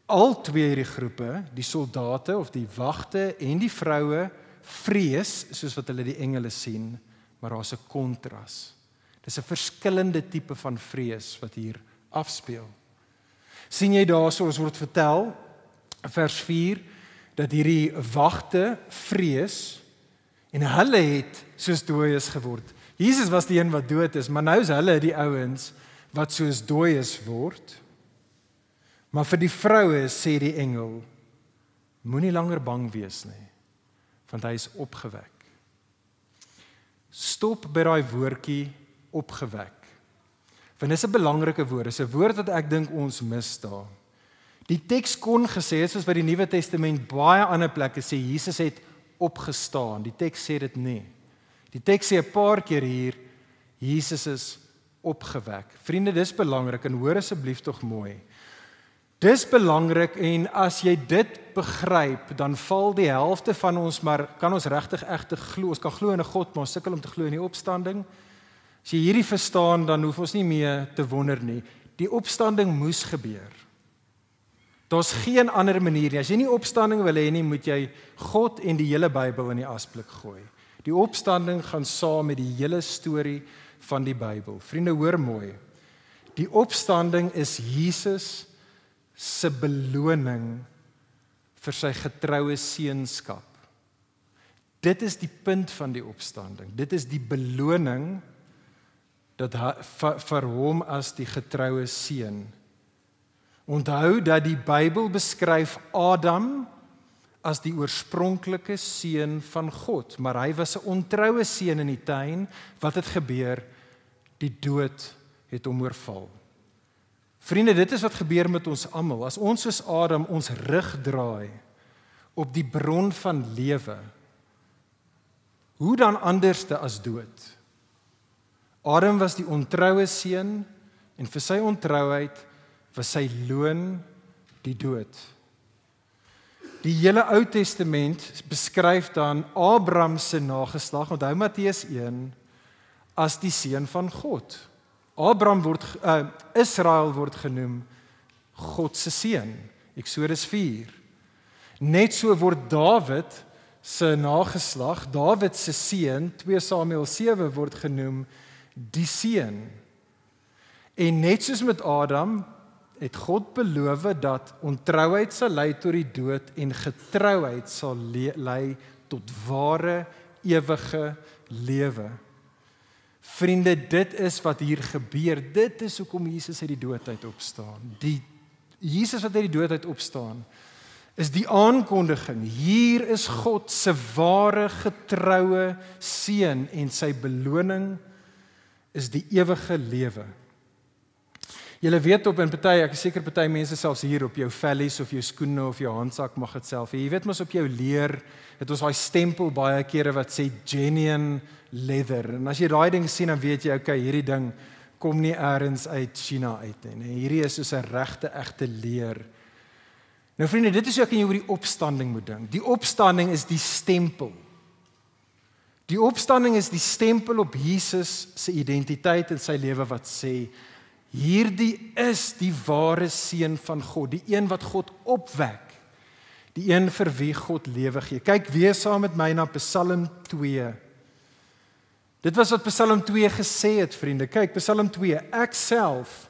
Al twee hierdie groepe, die soldate of die wagte en die vroue, vrees soos wat hulle die engele sien, maar daar's 'n kontras. Dis 'n verskillende tipe van vrees wat hier afspeel. Sien jy daarso, ons word vertel, vers 4, dat hierdie wagte vrees en hulle het soos dooies geword. Jesus was die een wat dood is, maar nou is hulle die ouens wat soos dooies word. Maar vir die vroue sê die engel, moenie langer bang wees nie, want hy is opgewek. Stop by daai woordjie opgewek. Want dis 'n belangrike woord, dis 'n woord wat ek dink ons mis daar. Die teks kon gesê het, soos by die Nuwe Testament baie ander plekke sê, Jesus het opgestaan. Die teks sê dit nie. Die teks sê 'n paar keer hier, Jesus is opgewek. Vriende, dis belangrik en hoor asseblief tog mooi. Dis belangrik en as jy dit begryp, dan val die helfte van ons, maar kan ons regtig glo, ons kan glo in 'n God, maar ons sukkel om te glo in die opstanding. As jy hierdie verstaan, dan hoef ons nie meer te wonder nie. Die opstanding moes gebeur. Daar's geen ander manier nie. As jy nie opstanding wil hê nie, moet jy God en die hele Bybel in die asblik gooi. Die opstanding gaan saam met die hele storie van die Bybel. Vriende, hoor mooi. Die opstanding is Jesus se beloning vir sy getroue seunskap. Dit is die punt van die opstanding. Dit is die beloning dat vir hom as die getroue seun. Onthou dat die Bybel beskryf Adam as die oorspronklike seun van God, maar hy was 'n ontroue seun in die tuin. Wat het gebeur? Die dood het hom oorval. Vriende, dit is wat gebeur met ons almal. As ons soos Adam ons rug draai op die bron van lewe, hoe dan anderste as dood? Adam was die ontroue seun en vir sy ontrouheid was sy loon die dood. Die hele Ou Testament beskryf dan Abraham se nageslag, onthou Matteus 1, as die seun van God. Israel word genoem God se seun, Eksodus 4. Net so word Dawid se nageslag, Dawid se seun, 2 Samuel 7 word genoem die seun. En net soos met Adam, het God beloof dat ontrouheid sal lei tot die dood en getrouheid sal lei tot ware, ewige lewe. Vriende, dit is wat hier gebeur. Dit is hoekom Jesus uit die dood uit opstaan. Jesus wat uit die dood uit opstaan, is die aankondiging. Hier is God se ware getroue seun en sy beloning is die ewige lewe. Julle weet op en ek is seker party mense selfs hier op jou vellies of jou skoene of jou handsak mag dit self. Jy weet mos op jou leer het ons daai stempel baie kere wat sê genuine leather. En as jy daai ding sien dan weet jy okay, hierdie ding kom nie eers uit China uit nie. Hierdie is soos 'n regte egte leer. Nou vriende, dit is hoe ek en jy oor die opstanding moet dink. Die opstanding is die stempel. Die opstanding is die stempel op Jesus se identiteit en sy lewe wat sê hierdie is die ware seun van God, die een wat God opwek, die een vir wie God lewe gee. Kyk weer saam met my na Psalm 2. Dit was wat Psalm 2 gesê het, vriende. Kyk, Psalm 2, ek self,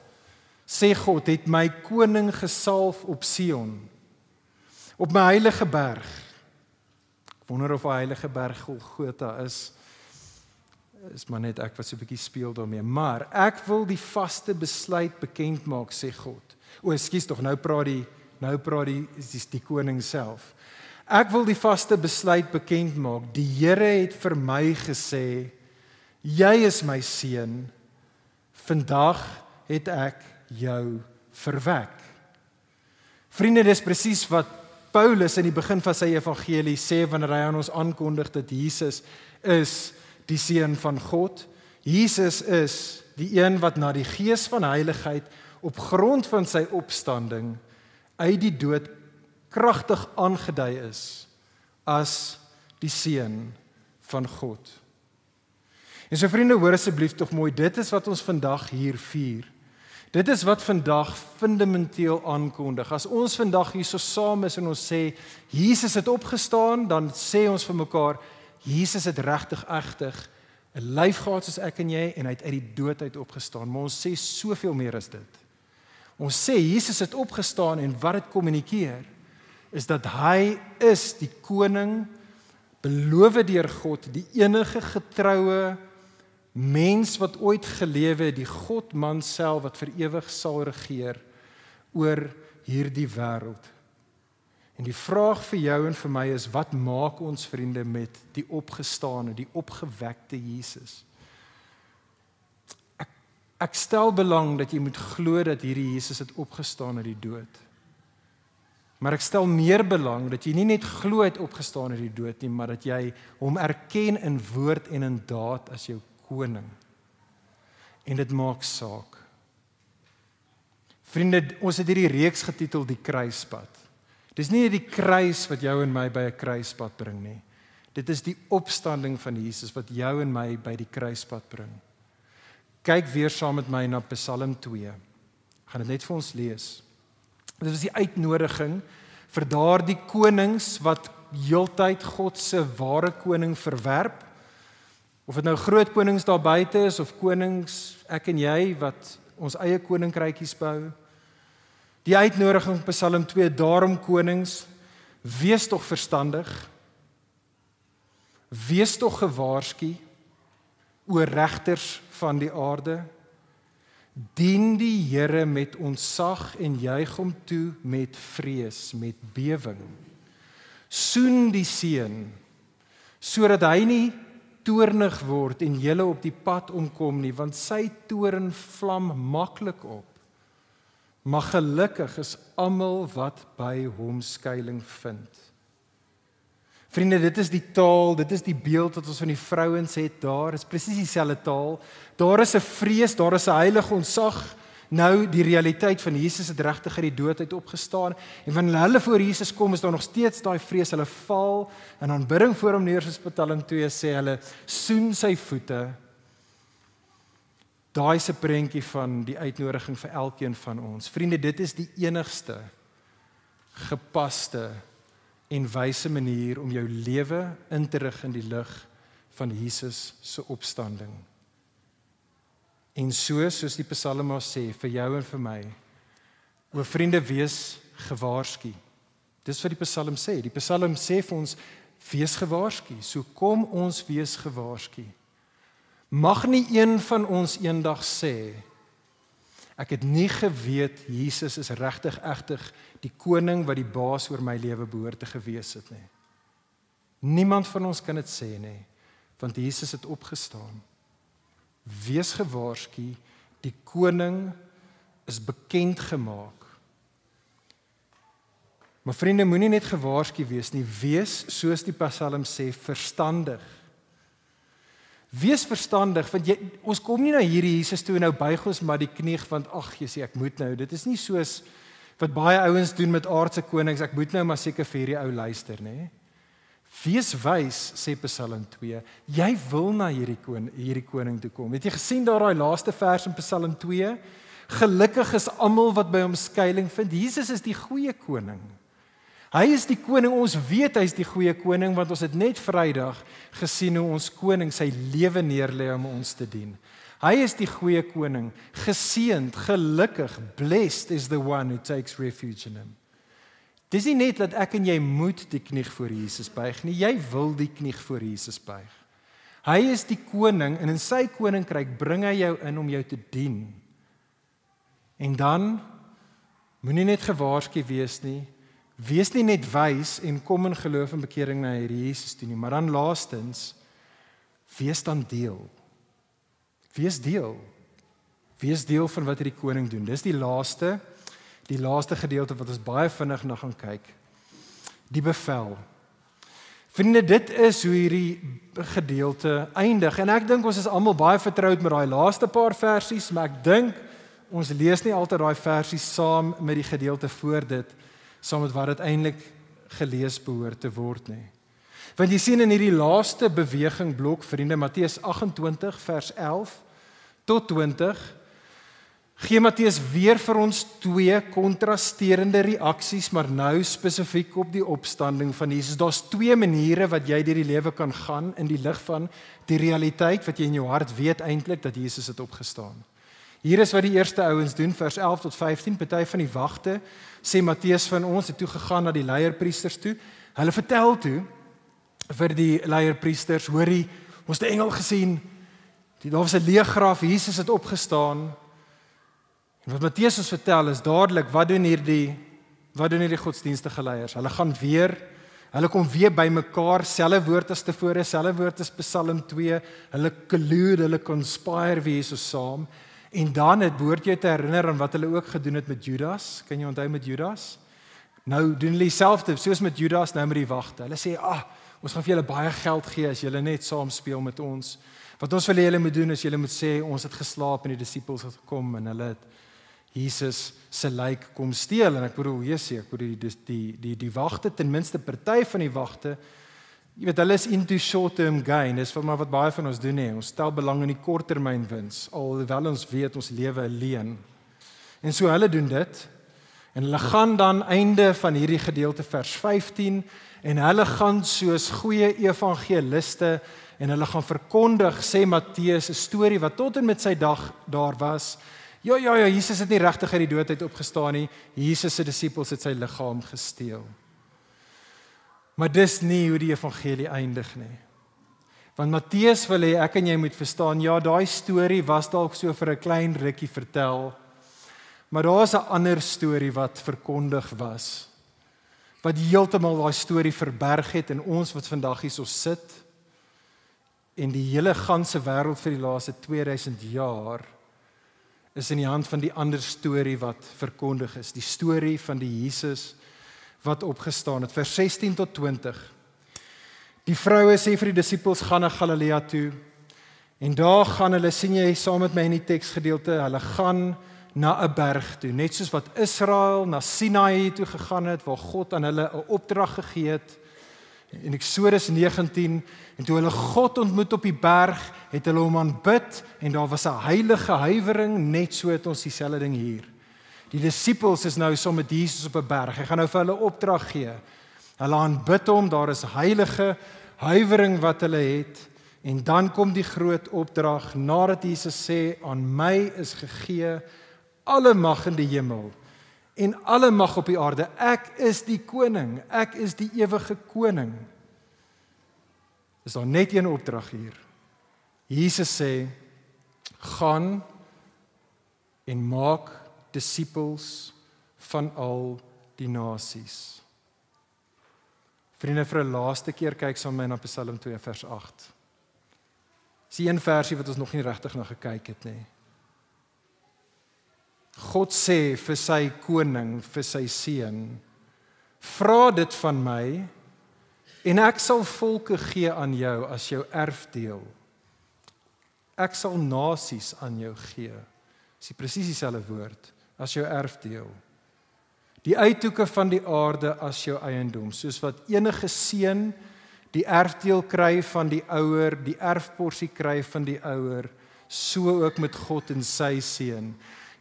sê God, het my koning gesalf op Sion, op my heilige berg. Ek wonder of 'n heilige berg Golgotha is maar net ek wat so 'n bietjie speel daarmee. Maar ek wil die vaste besluit bekend maak, sê God. Ekskuus tog, nou praat die koning self. Ek wil die vaste besluit bekend maak. Die Here het vir my gesê, jy is my seun. Vandag het ek jou verwek. Vriende, dis presies wat Paulus in die begin van sy evangelie sê wanneer hy aan ons aankondig dat Jesus is die seun van God. Jesus is die een wat na die gees van heiligheid op grond van sy opstanding uit die dood kragtig aangedui is as die seun van God. En so vriende, hoor asseblief tog mooi, dit is wat ons vandag hier vier. Dit is wat vandag fundamenteel aankondig. As ons vandag hier so saam is en ons sê, Jesus het opgestaan, dan sê ons vir mekaar, Jesus het regtig 'n lyf gehad soos ek en jy, en hy het uit die dood uit opgestaan. Maar ons sê soveel meer as dit. Ons sê, Jesus het opgestaan, en wat dit kommunikeer, is dat hy is die koning, beloof deur God, die enige getroue mens wat ooit gelewe het, die God-man self wat vir ewig sal regeer oor hierdie wêreld. En die vraag vir jou en vir my is, wat maak ons vriende met die opgestane, die opgewekte Jesus? Ek stel belang dat jy moet glo dat hierdie Jesus het opgestaan uit die dood. Maar ek stel meer belang dat jy nie net glo het opgestaan uit die dood nie, maar dat jy hom erken in woord en in daad as jou koning. En dit maak saak. Vriende, ons het hierdie reeks getitel Die Kruispad. Dis nie die kruis wat jou en my by 'n kruispad bring nie. Dit is die opstanding van Jesus wat jou en my by die kruispad bring. Kyk weer saam met my na Psalm 2. Ek gaan dit net vir ons lees. Dit is die uitnodiging vir daardie konings wat heeltyd God se ware koning verwerp. Of dit nou groot konings daar buite is, of konings, ek en jy, wat ons eie koninkrykies bou. Die uitnodiging van Psalm 2, daarom konings, wees tog verstandig, wees tog gewaarsku, o regters van die aarde, dien die Here met ontzag en juig hom toe met vrees, met bewing. Soen die seun, sodat hy nie toornig word en julle op die pad omkom nie, want sy toorn vlam maklik op. Maar gelukkig is almal wat by hom skuiling vind. Vriende, dit is die taal, dit is die beeld wat ons van die vrouens het daar, is presies dieselfde taal. Daar is 'n vrees, daar is 'n heilige ontzag. Nou die realiteit van Jesus het regtig uit die dood uit opgestaan, en wanneer hulle voor Jesus kom, is daar nog steeds daai vrees. Hulle val en aanbidding voor hom neer, soos Psalm 2 sê, hulle soen sy voete. Daai is 'n prentjie van die uitnodiging vir elkeen van ons. Vriende, dit is die enigste gepaste en wyse manier om jou lewe in te rig in die lig van Jesus se opstanding. En soos die psalm sê, vir jou en vir my, o vriende, wees gewaarsku. Dis wat die psalm sê. Die psalm sê vir ons, wees gewaarsku. So kom ons wees gewaarsku. Mag nie een van ons eendag sê, ek het nie geweet Jesus is regtig die koning wat die baas oor my lewe behoort te gewees het nie. Niemand van ons kan dit sê nie, want Jesus het opgestaan. Wees gewaarsku, die koning is bekend gemaak. Maar vriende, moenie net gewaarsku wees nie, wees, soos die psalm sê, verstandig. Wees verstandig, want ons kom nie na hierdie Jesus toe en nou buig ons maar die knie, want ag, jy sê, ek moet nou, dit is nie soos wat baie ouens doen met aardse konings, ek moet nou maar seker vir hierdie ou luister, nê? Wees wys, sê Psalm 2, jy wil na hierdie koning toe kom. Het jy gesien daar daai laaste vers in Psalm 2? Gelukkig is almal wat by hom skuiling vind. Jesus is die goeie koning. Hy is die koning, ons weet hy is die goeie koning, want ons het net Vrydag gesien hoe ons koning sy lewe neerlê om ons te dien. Hy is die goeie koning, geseënd, gelukkig, blessed is the one who takes refuge in him. Dis nie net dat ek en jy moet die knie voor Jesus buig nie, jy wil die knie voor Jesus buig. Hy is die koning en in sy koninkryk bring hy jou in om jou te dien. En dan moenie net gewaarsku wees nie, wees nie net wys en kom in geloof en bekering na hierdie Jesus toe nie, maar dan laastens, wees dan deel. Wees deel. Wees deel van wat hierdie koning doen. Dis die laaste gedeelte wat ons baie vinnig na gaan kyk. die bevel. Vriende, dit is hoe hierdie gedeelte eindig. En ek dink ons is almal baie vertroud met daai laaste paar versies, maar ek dink ons lees nie altyd daai versies saam met die gedeelte voor dit, saam met wat dit eintlik gelees behoort te word nie. Want jy sien in hierdie laaste beweging blok, vriende, Matteus 28 vers 11 tot 20, gee Matteus weer vir ons twee kontrasterende reaksies, maar nou spesifiek op die opstanding van Jesus. Daar's twee maniere wat jy deur die lewe kan gaan in die lig van die realiteit wat jy in jou hart weet eintlik dat Jesus het opgestaan. Hier is wat die eerste ouens doen, vers 11 tot 15, party van die wagte, sê Matteus van ons, het toe gegaan na die leierpriesters toe. Hulle vertel toe vir die leierpriesters, hoorie, ons het 'n engel gesien, daar was 'n leeggraf, Jesus het opgestaan. En wat Matteus ons vertel is dadelik, wat doen hierdie godsdienstige leiers? Hulle kom weer bymekaar, selfe woord as tevore, selfe woord as Psalm 2, hulle collude, hulle conspire wie Jesus saam, en dan het behoort jy te herinner aan wat hulle ook gedoen het met Judas, kan jy onthou met Judas? Nou doen hulle dieselfde, soos met Judas, nou met die wagte. Hulle sê, ons gaan vir julle baie geld gee as julle net saam speel met ons. Wat ons wil hê julle moet doen is julle moet sê, ons het geslaap en die disippels het gekom en hulle het Jesus se lijk kom steel. En ek bedoel, die wagte, ten minste party van die wagte, jy weet, hulle is into short-term gain, dis maar wat baie van ons doen nie. Ons stel belang in die korttermyn wins, alhoewel ons weet ons lewe alleen. En so hulle doen dit, en hulle gaan dan einde van hierdie gedeelte vers 15, en hulle gaan soos goeie evangeliste, en hulle gaan verkondig, sê Matteus, 'n storie wat tot en met sy dag daar was. Ja, Jesus het nie regtig uit die dood uit opgestaan nie. Jesus se disippels het sy liggaam gesteel. Maar dis nie hoe die evangelie eindig nie. Want Matteus wil hê ek en jy moet verstaan, ja, daai storie was dalk so vir 'n klein rukkie vertel, maar daar's 'n ander storie wat verkondig was, wat heeltemal daai storie verberg het en ons wat vandag hier so sit, en die hele ganse wêreld vir die laaste 2000 jaar, is in die hand van die ander storie wat verkondig is, die storie van die Jesus wat opgestaan het, vers 16 tot 20. Die vroue sê vir die disippels, gaan na Galilea toe, en daar gaan hulle, sien jy saam met my in die teksgedeelte, hulle gaan na 'n berg toe, net soos wat Israel na Sinai toe gegaan het, waar God aan hulle 'n opdrag gegee het, in Eksodus 19, en toe hulle God ontmoet op die berg, het hulle hom aanbid, en daar was 'n heilige huiwering, net so het ons dieselfde ding hier. Die disippels is nou saam met Jesus op 'n berg, hy gaan nou vir hulle opdrag gee, hulle aanbid hom, daar is heilige huiwering wat hulle het, en dan kom die groot opdrag, nadat Jesus sê, aan my is gegee alle mag in die hemel, en alle mag op die aarde, ek is die koning, ek is die ewige koning. Is daar net een opdrag hier. Jesus sê, gaan en maak disippels van al die nasies. Vriende, vir 'n laaste keer kyk saam met my na Psalm 2 vers 8. Dis die een versie wat ons nog nie regtig na gekyk het nie. God sê vir sy koning, vir sy seun, vra dit van my, en ek sal volke gee aan jou as jou erfdeel. Ek sal nasies aan jou gee. Dis presies dieselfde woord, as jou erfdeel. Die uithoeke van die aarde as jou eiendom, soos wat enige seun die erfdeel kry van die ouer, die erfporsie kry van die ouer, so ook met God en sy seun.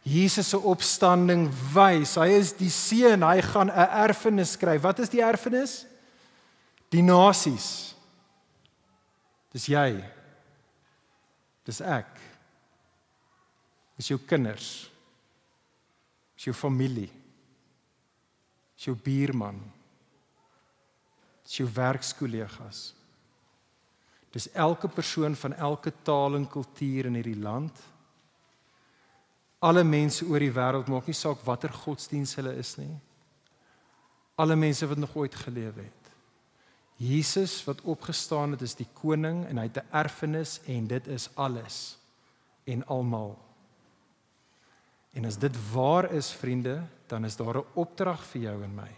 Jesus se opstanding wys, hy is die seun, hy gaan 'n erfenis kry. Wat is die erfenis? Die nasies. Dis jy. Dis ek. Dis jou kinders. Dis jou familie. Dis jou buurman. Dis jou werkskollegas. Dis elke persoon van elke taal en kultuur in hierdie land. Alle mense oor die wêreld, maak nie saak watter godsdiens hulle is nie. Alle mense wat nog ooit geleef het. Jesus wat opgestaan het is die koning en hy het 'n erfenis en dit is alles en almal. En as dit waar is, vriende, dan is daar 'n opdrag vir jou en my.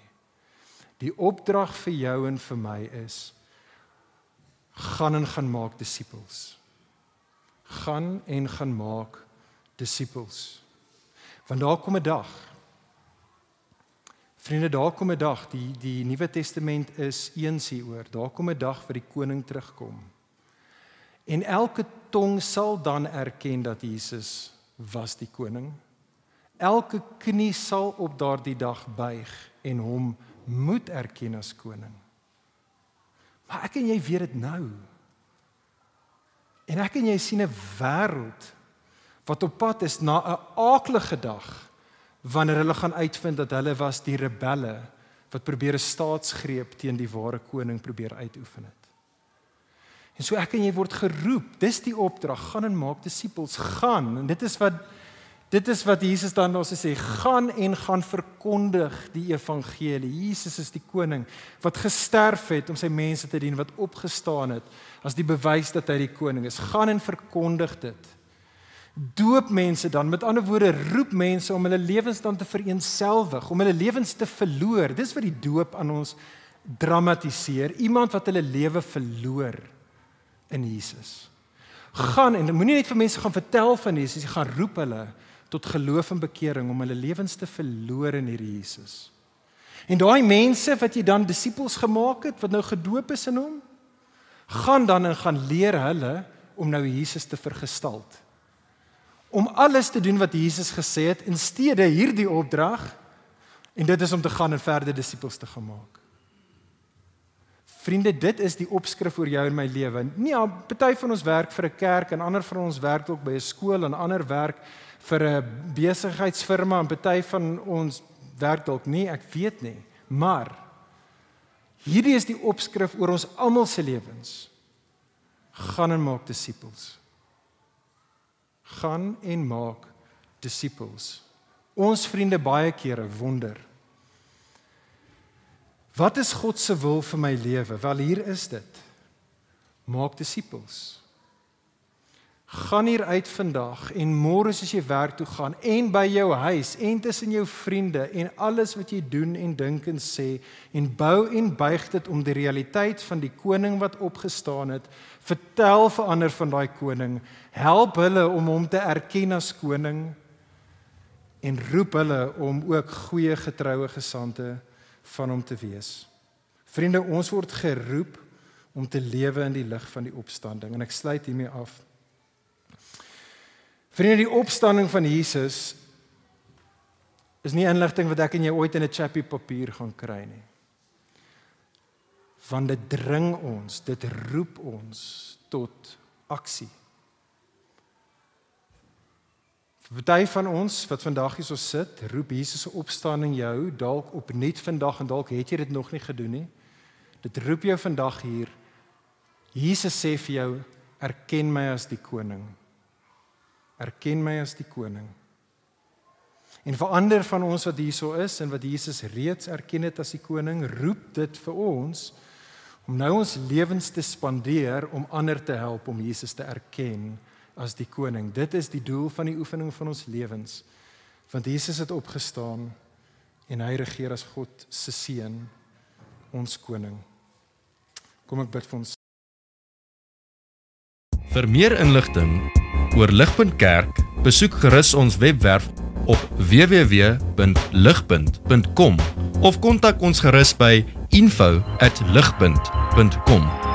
Die opdrag vir jou en vir my is, gaan en gaan maak disippels. Gaan en gaan maak disippels. Want daar kom 'n dag. Vriende, daar kom 'n dag, die Nuwe Testament is eens hieroor. Daar kom 'n dag waar die koning terugkom. En elke tong sal dan erken dat Jesus was die koning. Elke knie sal op daardie dag buig en hom moet erken as koning. Maar ek en jy weet dit nou. En ek en jy sien 'n wêreld wat op pad is na 'n aaklige dag, wanneer hulle gaan uitvind dat hulle was die rebelle wat probeer 'n staatsgreep teen die ware koning probeer uitoefen het. En so ek en jy word geroep, dis die opdrag, gaan en maak disippels, gaan. En dit is wat Jesus dan ons sê, gaan en gaan verkondig die evangelie. Jesus is die koning wat gesterf het om sy mense te dien, wat opgestaan het as die bewys dat hy die koning is. Gaan en verkondig dit. Doop mense dan, met ander woorde, roep mense om hulle lewens dan te vereenselwig, om hulle lewens te verloor. Dis wat die doop aan ons dramatiseer. Iemand wat hulle lewe verloor in Jesus. Gaan, en moenie net vir mense gaan vertel van Jesus, jy gaan roep hulle tot geloof en bekering om hulle lewens te verloor in hierdie Jesus. En daai mense wat jy dan disippels gemaak het, wat nou gedoop is in hom, gaan dan en gaan leer hulle om nou Jesus te vergestalt. Om alles te doen wat Jesus gesê het, in steede hierdie opdrag, en dit is om te gaan en verder disippels te gaan maak. Vriende, dit is die opskrif oor jou en my lewe. Nee, party van ons werk vir 'n kerk, en ander van ons werk ook by 'n skool, en ander werk vir 'n besigheidsfirma, en party van ons werk dalk nie, ek weet nie. Maar hierdie is die opskrif oor ons almal se lewens. Gaan en maak disippels. Gaan en maak disippels. Ons vriende baie kere wonder, wat is God se wil vir my lewe? Wel, hier is dit. Maak disippels. Gaan hier uit vandag en môre as jy werk toe gaan en by jou huis en tussen jou vriende en alles wat jy doen en dink en sê en bou en buig dit om die realiteit van die koning wat opgestaan het. Vertel vir ander van daai koning. Help hulle om hom te erken as koning en roep hulle om ook goeie getroue gesande van hom te wees. Vriende, ons word geroep om te lewe in die lig van die opstanding. En ek sluit hiermee af. Vriende, die opstanding van Jesus is nie inligting wat ek en jy ooit in 'n chappie papier gaan kry nie. Want dit dring ons, dit roep ons tot aksie. Vir party van ons wat vandag hier so sit, roep Jesus se opstanding jou dalk opnuut vandag en dalk het jy dit nog nie gedoen nie. Dit roep jou vandag hier. Jesus sê vir jou, erken my as die koning. Erken my as die koning. En vir ander van ons wat hier so is en wat Jesus reeds erken het as die koning, roep dit vir ons om nou ons lewens te spandeer om ander te help om Jesus te erken as die koning. Dit is die doel van die oefening van ons lewens. Want Jesus het opgestaan en hy regeer as God se seun, ons koning. Kom ek bid vir ons. Vir meer inligting oor Ligpunt Kerk, besoek gerus ons webwerf op www.ligpunt.com of kontak ons gerus by info@ligpunt.com.